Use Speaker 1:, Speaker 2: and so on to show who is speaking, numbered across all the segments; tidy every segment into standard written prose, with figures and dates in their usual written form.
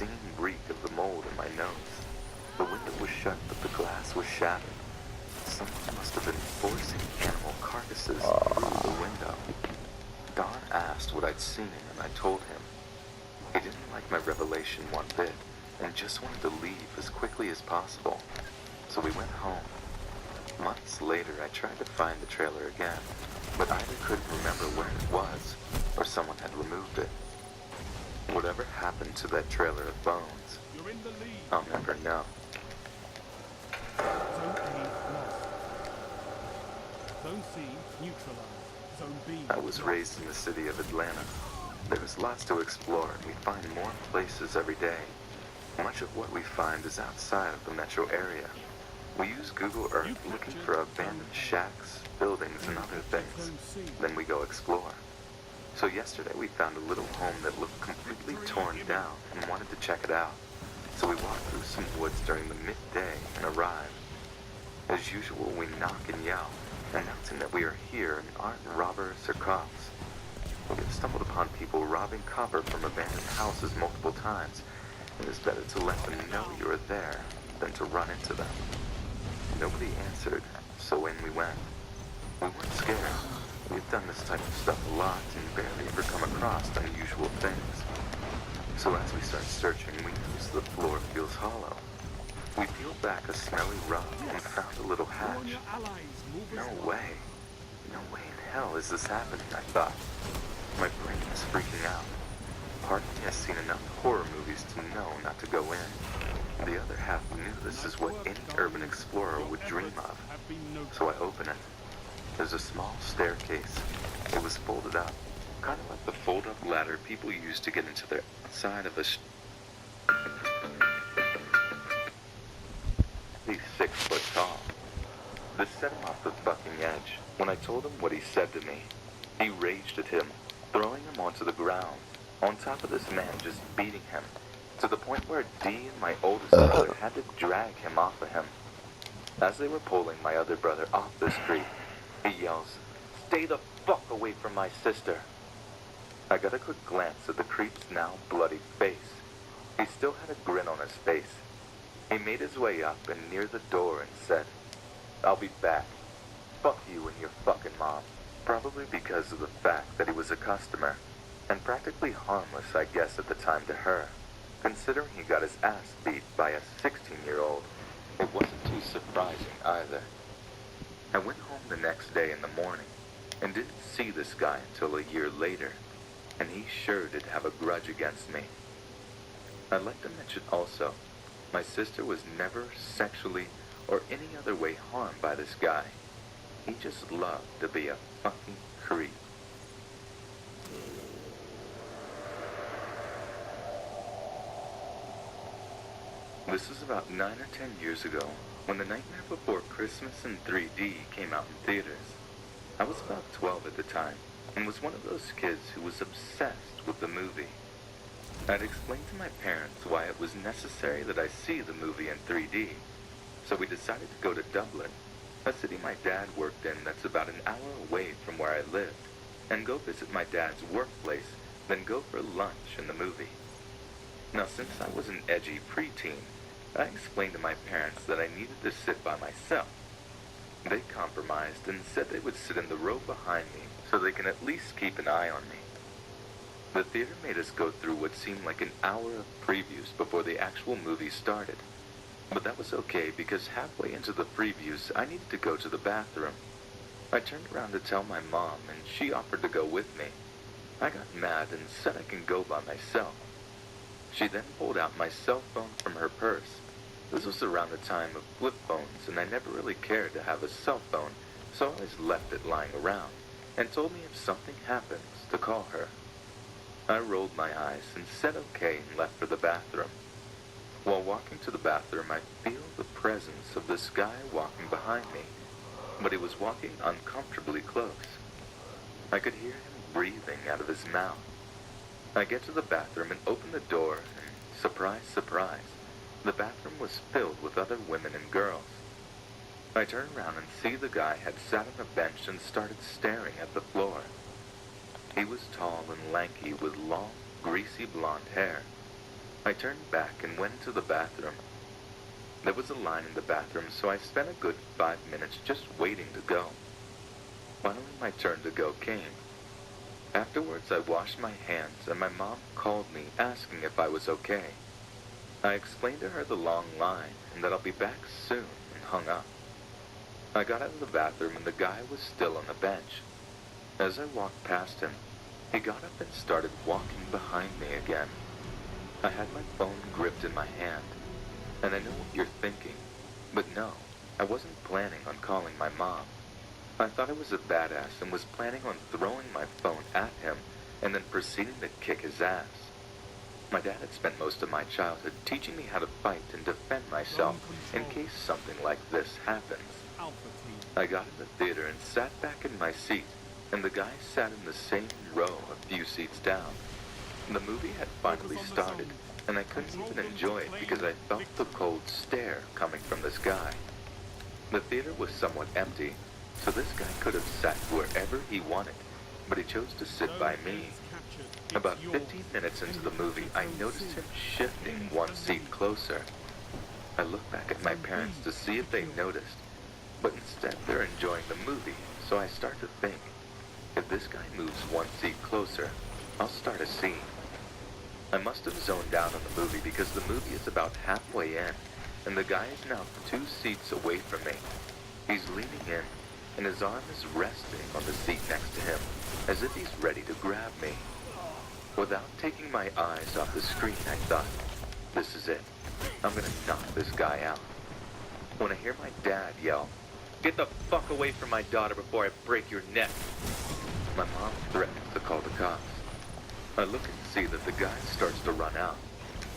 Speaker 1: stinging reek of the mold in my nose. The window was shut, but the glass was shattered. Someone must have been forcing animal carcasses through the window. Don asked what I'd seen, and I told him. He didn't like my revelation one bit, and just wanted to leave as quickly as possible. So we went home. Months later, I tried to find the trailer again, but either couldn't remember where it was, or someone had removed it. Whatever happened to that trailer of bones, I'll never know.
Speaker 2: Zone A lost. Zone C neutralized. Zone B
Speaker 1: I was raised in the city of Atlanta. There is lots to explore, and we find more places every day. Much of what we find is outside of the metro area. We use Google Earth looking for abandoned shacks, buildings, and other things. Then we go explore. So yesterday we found a little home that looked completely torn down and wanted to check it out. So we walked through some woods during the midday and arrived. As usual, we knock and yell, announcing that we are here and aren't robbers or cops. We have stumbled upon people robbing copper from abandoned houses multiple times. It is better to let them know you are there than to run into them. Nobody answered, so in we went. We weren't scared. We've done this type of stuff a lot and barely ever come across unusual things. So as we start searching, we notice the floor feels hollow. We peeled back a smelly rug and found a little hatch. No way. No way in hell is this happening, I thought. My brain is freaking out. Part of me has seen enough horror movies to know not to go in. The other half knew this is what any urban explorer would dream of. So I open it. There's a small staircase. It was folded up, kind of like the fold-up ladder people use to get into the outside of a He's 6 foot tall. This set him off the fucking edge. When I told him what he said to me, he raged at him, throwing him onto the ground, on top of this man just beating him, to the point where Dee and my oldest brother had to drag him off of him. As they were pulling my other brother off the street, he yells, "Stay the fuck away from my sister!" I got a quick glance at the creep's now bloody face. He still had a grin on his face. He made his way up and near the door and said, "I'll be back. Fuck you and your fucking mom." Probably because of the fact that he was a customer, and practically harmless, I guess, at the time to her. Considering he got his ass beat by a 16-year-old, it wasn't too surprising either. I went home the next day in the morning, and didn't see this guy until a year later, and he sure did have a grudge against me. I'd like to mention also, my sister was never sexually or any other way harmed by this guy. He just loved to be a fucking creep. This is about 9 or 10 years ago, when The Nightmare Before Christmas in 3D came out in theaters. I was about 12 at the time, and was one of those kids who was obsessed with the movie. I'd explained to my parents why it was necessary that I see the movie in 3D, so we decided to go to Dublin, a city my dad worked in that's about an hour away from where I lived, and go visit my dad's workplace, then go for lunch in the movie. Now, since I was an edgy preteen, I explained to my parents that I needed to sit by myself. They compromised and said they would sit in the row behind me so they can at least keep an eye on me. The theater made us go through what seemed like an hour of previews before the actual movie started. But that was okay because halfway into the previews, I needed to go to the bathroom. I turned around to tell my mom, and she offered to go with me. I got mad and said I can go by myself. She then pulled out my cell phone from her purse. This was around the time of flip phones, and I never really cared to have a cell phone, so I always left it lying around, and told me if something happens, to call her. I rolled my eyes and said okay and left for the bathroom. While walking to the bathroom, I feel the presence of this guy walking behind me, but he was walking uncomfortably close. I could hear him breathing out of his mouth. I get to the bathroom and open the door, and surprise, surprise, the bathroom was filled with other women and girls. I turn around and see the guy had sat on a bench and started staring at the floor. He was tall and lanky with long, greasy blonde hair. I turned back and went to the bathroom. There was a line in the bathroom, so I spent a good 5 minutes just waiting to go. Finally, my turn to go came. Afterwards, I washed my hands, and my mom called me asking if I was okay. I explained to her the long line and that I'll be back soon and hung up. I got out of the bathroom and the guy was still on the bench. As I walked past him, he got up and started walking behind me again. I had my phone gripped in my hand, and I know what you're thinking, but no, I wasn't planning on calling my mom. I thought I was a badass and was planning on throwing my phone at him and then proceeding to kick his ass. My dad had spent most of my childhood teaching me how to fight and defend myself in case something like this happens. I got in the theater and sat back in my seat, and the guy sat in the same row a few seats down. The movie had finally started, and I couldn't even enjoy it because I felt the cold stare coming from this guy. The theater was somewhat empty, so this guy could have sat wherever he wanted, but he chose to sit by me. About 15 minutes into the movie, I noticed him shifting one seat closer. I looked back at my parents to see if they noticed, but instead they're enjoying the movie, so I start to think, if this guy moves one seat closer, I'll start a scene. I must have zoned out on the movie because the movie is about halfway in, and the guy is now 2 seats away from me. He's leaning in, and his arm is resting on the seat next to him, as if he's ready to grab me. Without taking my eyes off the screen, I thought, this is it. I'm gonna knock this guy out. When I hear my dad yell, "Get the fuck away from my daughter before I break your neck," my mom threatens to call the cops. I look and see that the guy starts to run out,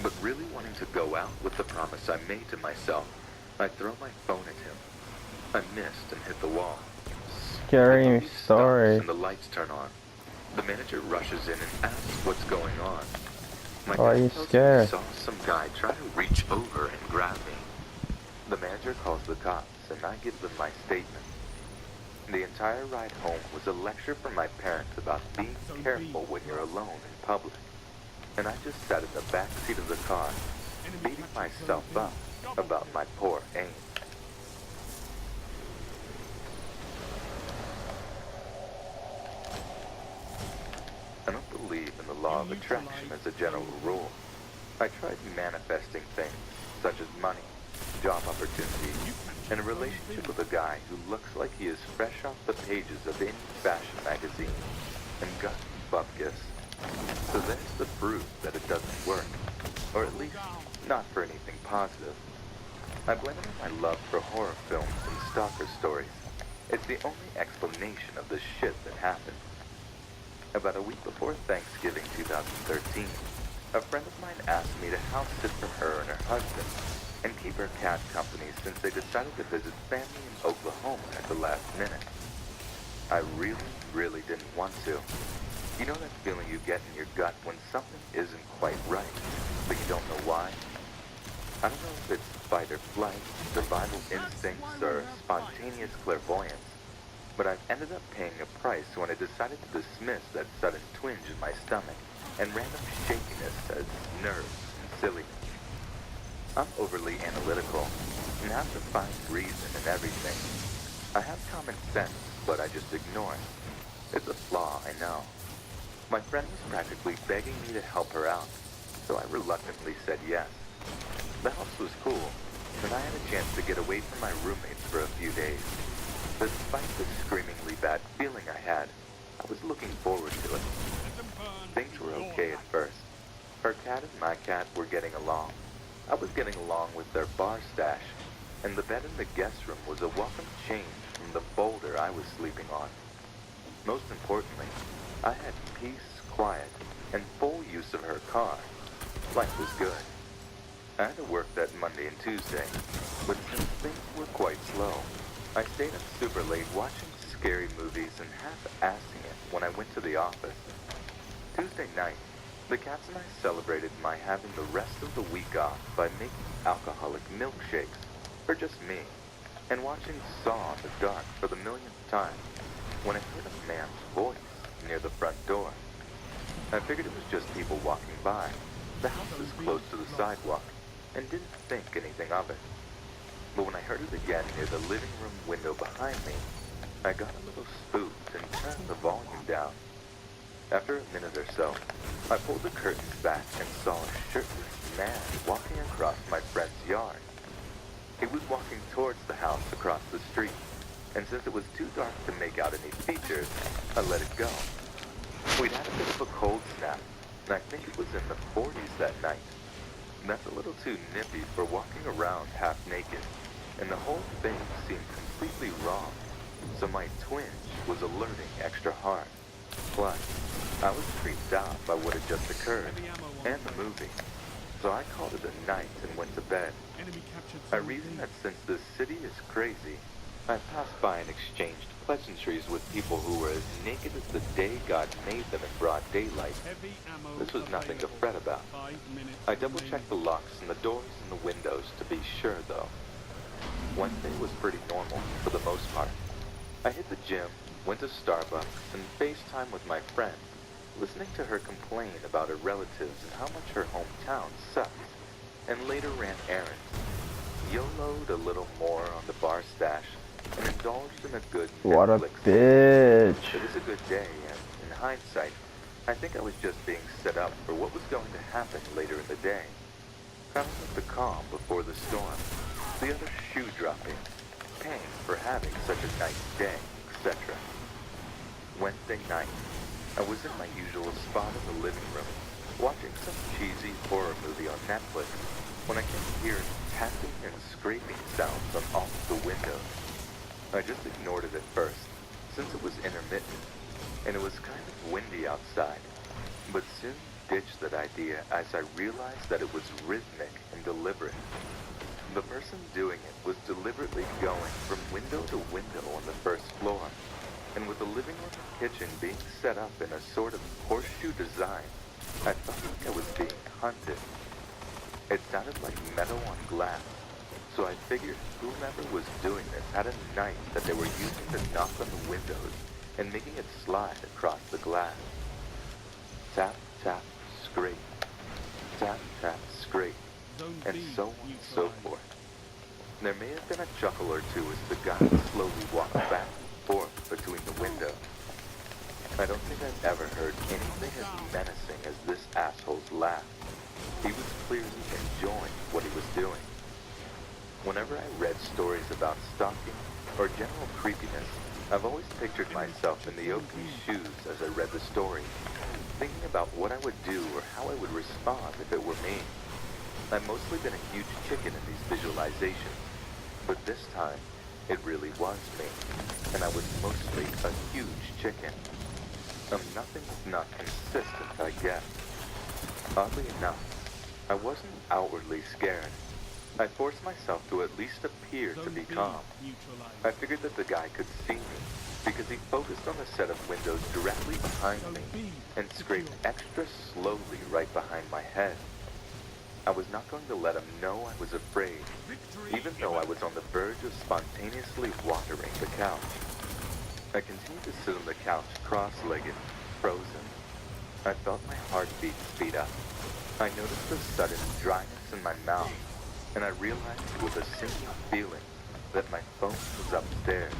Speaker 1: but really wanting to go out with the promise I made to myself, I throw my phone at him. I missed and hit the wall.
Speaker 3: Scary
Speaker 1: The
Speaker 3: story.
Speaker 1: and the lights turn on. The manager rushes in and asks what's going on. My
Speaker 3: Why are
Speaker 1: dad
Speaker 3: you
Speaker 1: tells me
Speaker 3: scared?
Speaker 1: he saw some guy try to reach over and grab me. The manager calls the cops, and I give them my statement. The entire ride home was a lecture from my parents about being careful when you're alone in public. And I just sat in the back seat of the car, beating myself up about my poor aim. I don't believe in the law of attraction as a general rule. I tried manifesting things, such as money, job opportunities, and a relationship with a guy who looks like he is fresh off the pages of any fashion magazine, and got bupkis. So there's the proof that it doesn't work, or at least not for anything positive. I blame it on my love for horror films and stalker stories. It's the only explanation of the shit that happened. About a week before Thanksgiving 2013, a friend of mine asked me to house sit for her and her husband and keep her cat company since they decided to visit family in Oklahoma at the last minute. I really didn't want to. You know that feeling you get in your gut when something isn't quite right, but you don't know why? I don't know if it's fight or flight, survival instincts, or spontaneous clairvoyance, but I've ended up paying a price when I decided to dismiss that sudden twinge in my stomach and random shakiness as nerves and silliness. I'm overly analytical and have to find reason in everything. I have common sense, but I just ignore it. It's a flaw, I know. My friend was practically begging me to help her out, so I reluctantly said yes. The house was cool, and I had a chance to get away from my roommates for a few days. Despite the screamingly bad feeling I had, I was looking forward to it. Things were okay at first. Her cat and my cat were getting along. I was getting along with their bar stash, and the bed in the guest room was a welcome change from the boulder I was sleeping on. Most importantly, I had peace, quiet, and full use of her car. Life was good. I had to work that Monday and Tuesday, but since things were quite slow, I stayed up super late watching scary movies and half-assing it when I went to the office. Tuesday night, the cats and I celebrated my having the rest of the week off by making alcoholic milkshakes for just me, and watching Saw in the dark for the millionth time when I heard a man's voice near the front door. I figured it was just people walking by, The house is close to the sidewalk, and didn't think anything of it. But when I heard it again near the living room window behind me, I got a little spooked and turned the volume down. After a minute or so, I pulled the curtains back and saw a shirtless man walking across my friend's yard. He was walking towards the house across the street, and since it was too dark to make out any features, I let it go. We'd had a bit of a cold snap, and I think it was in the 40s that night. That's a little too nippy for walking around half naked, and the whole thing seemed completely wrong, so my twinge was alerting extra hard. Plus, I was creeped out by what had just occurred, and the movie, so I called it a night and went to bed.
Speaker 2: Enemy captured
Speaker 1: I
Speaker 2: Zone
Speaker 1: reasoned
Speaker 2: B.
Speaker 1: that since this city is crazy, I passed by and exchanged pleasantries with people who were as naked as the day God made them in broad daylight.
Speaker 2: Heavy ammo
Speaker 1: This was nothing to
Speaker 2: available.
Speaker 1: fret about.
Speaker 2: 5 minutes
Speaker 1: I double-checked the locks and the doors and the windows to be sure, though. Wednesday was pretty normal, for the most part. I hit the gym, went to Starbucks, and FaceTime with my friend, listening to her complain about her relatives and how much her hometown sucks, and later ran errands. YOLO'd a little more on the bar stash, and indulged in a good
Speaker 3: What a
Speaker 1: Netflix.
Speaker 3: bitch.
Speaker 1: It was a good day, and in hindsight, I think I was just being set up for what was going to happen later in the day. Kind of like the calm before the storm, the other shoe dropping, paying for having such a nice day, etc. Wednesday night, I was in my usual spot in the living room, watching some cheesy horror movie on Netflix, when I kept hearing tapping and scraping sounds on all of the windows. I just ignored it at first, since it was intermittent, and it was kind of windy outside, but soon ditched that idea as I realized that it was rhythmic and deliberate. The person doing it was deliberately going from window to window on the first floor, and with the living room and kitchen being set up in a sort of horseshoe design, I felt like I was being hunted. It sounded like metal on glass, so I figured whomever was doing this had a knife that they were using to knock on the windows and making it slide across the glass. Tap, tap, scrape. Tap, tap, scrape.
Speaker 2: Zone
Speaker 1: And
Speaker 2: B
Speaker 1: so on and so
Speaker 2: neutralized.
Speaker 1: forth. There may have been a chuckle or two as the guy slowly walked back and forth between the windows. I don't think I've ever heard anything as menacing as this asshole's laugh. He was clearly enjoying what he was doing. Whenever I read stories about stalking or general creepiness, I've always pictured myself in the OP's shoes as I read the story, thinking about what I would do or how I would respond if it were me. I've mostly been a huge chicken in these visualizations, but this time, it really was me, and I was mostly a huge chicken. Nothing if not consistent, I guess. Oddly enough, I wasn't outwardly scared. I forced myself to at least appear to
Speaker 2: Zone
Speaker 1: be
Speaker 2: B
Speaker 1: calm.
Speaker 2: neutralized.
Speaker 1: I figured that the guy could see me, because he focused on the set of windows directly behind
Speaker 2: Zone
Speaker 1: me,
Speaker 2: B
Speaker 1: and scraped
Speaker 2: secured.
Speaker 1: extra slowly right behind my head. I was not going to let him know I was afraid,
Speaker 2: Victory
Speaker 1: even though I was on the verge of spontaneously watering the couch. I continued to sit on the couch cross-legged, frozen. I felt my heartbeat speed up. I noticed a sudden dryness in my mouth, and I realized with a sinking feeling that my phone was upstairs.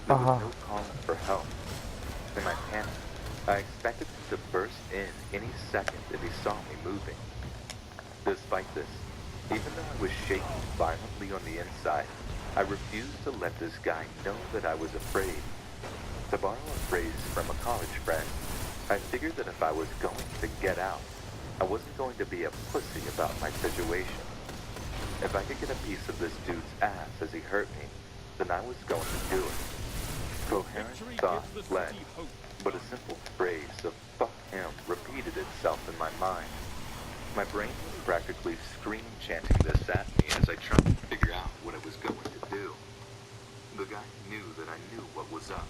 Speaker 1: There was no calling for help. In my panic, I expected him to burst in any second if he saw me moving. Despite this, even though I was shaking violently on the inside, I refused to let this guy know that I was afraid. To borrow a phrase from a college friend, I figured that if I was going to get out, I wasn't going to be a pussy about my situation. If I could get a piece of this dude's ass as he hurt me, then I was going to do it. Coherent
Speaker 2: Victory
Speaker 1: thought
Speaker 2: gives the
Speaker 1: fled,
Speaker 2: city hope.
Speaker 1: but a simple phrase of fuck him repeated itself in my mind. My brain was practically scream chanting this at me as I tried to figure out what I was going to do. The guy knew that I knew what was up,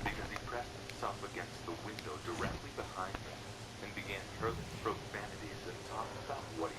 Speaker 1: because he pressed himself against the window directly behind me and began hurling profanities and talking about what he